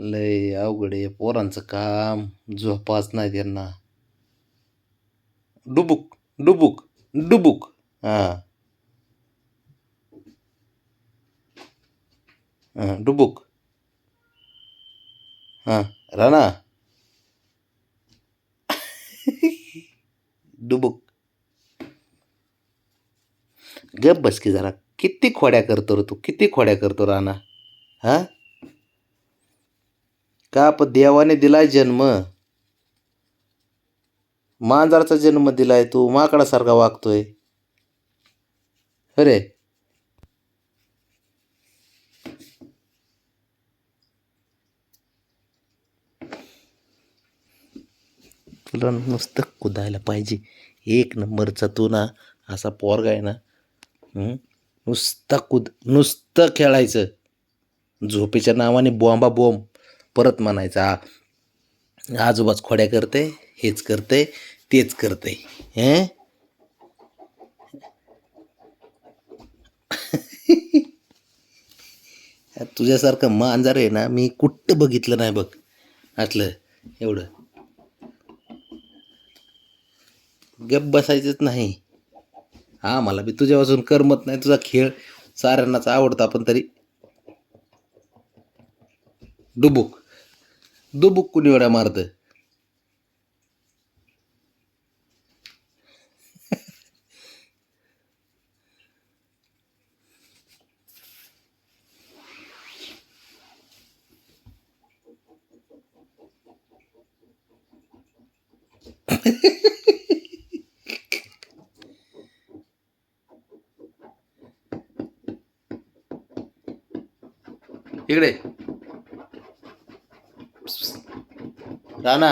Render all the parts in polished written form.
लय अवघड आहे पोरांचं काम. झोपाच नाही त्यांना. डुबुक डुबुक डुबुक. हा हा डुबुक. हा राणा. डुबुक. गप बस की जरा. किती खोड्या करतो रे तू, किती खोड्या करतो राणा. हा का पण देवाने दिलाय जन्म. मांजराचा जन्म दिलाय, तू माकडासारखा वागतोय. अरे तुला नुसतं कुदायला पाहिजे. एक नंबरचा तू ना, असा पोरगा आहे ना. हं? नुसता नुसतं खेळायचं. झोपेच्या नावाने बोंबा बोंब. परत म्हणायचा आजोबाच खोड्या करते, हेच करते, तेच करते. हे तुझ्यासारखं मांजर आहे ना, मी कुठं बघितलं नाही बघ. असलं एवढं गप बसायचंच नाही. हा मला बी तुझ्यापासून करमत नाही. तुझा खेळ साऱ्यांनाच आवडता, पण तरी डुबुक डुबुक कुणी एवढ्या मारत. इकडे राणा.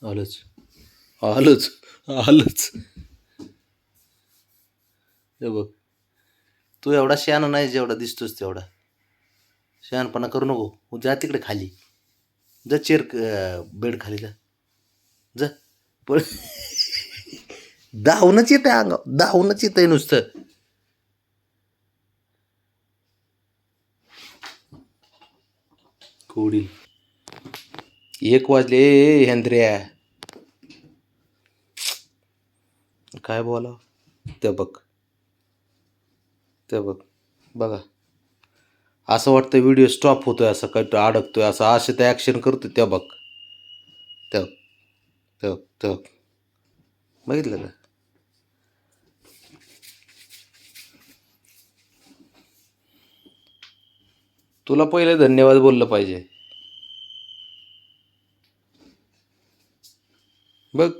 आलोच आलोच आलोच. हे बघ, तू एवढा शहाणा नाही जेवढा दिसतोस तेवढा. शहाणपणा करू नको. जा तिकडे खाली. जा चेअर बेड खाली जा. जा पण धावूनच येते अंगावर, धावूनच येतंय नुसतं. कोडी 1 वाजले हेंद्र्या. काय बोला. ते बघ, ते बघ, बघा. असं वाटतं व्हिडिओ स्टॉप होतोय, असं काही अडकतोय, असं असे ते ॲक्शन करतोय. त्या बघ, त्या त्या त्या बघितलं का. तुला पहिले धन्यवाद बोललं पाहिजे. बघ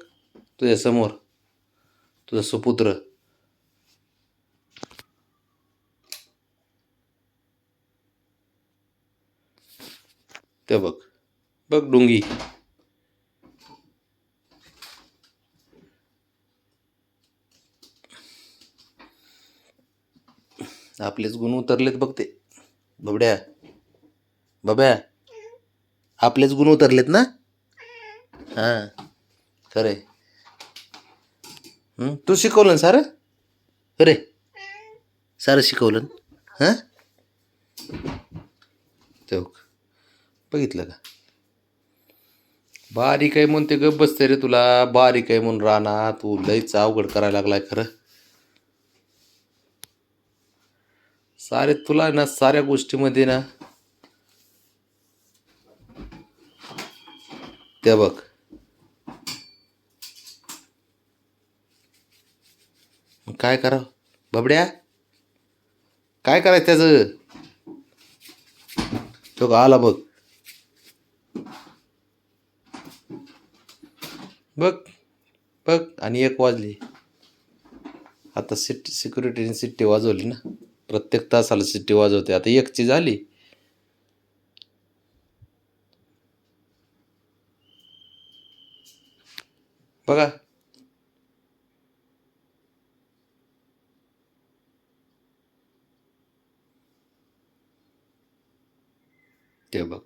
तुझ्या समोर तुझा सुपुत्र. ते बघ, बघ डुंगी. आपलेच गुण उतरलेत बघ ते. बबड्या बब्या, आपलेच गुण उतरलेत ना. हां खरे. तू शिकवलं सारं. अरे सारं शिकवलं. हां ते बघितलं का. बारीक आहे म्हणून ते गप बसते रे. तुला बारीक आहे म्हणून राणा तू लईच अवघड करायला लागलाय खरं. सारे तुला ना साऱ्या गोष्टीमध्ये ना. ते बघ, काय करावं बबड्या. काय करायचं त्याचं. तो का आला बघ. बघ बघ आणि 1 वाजली. आता सिक्युरिटीने शिट्टी वाजवली ना. प्रत्येक तासाला शिट्टी वाजवते. आता 1ची झाली. बघा. ते बघ.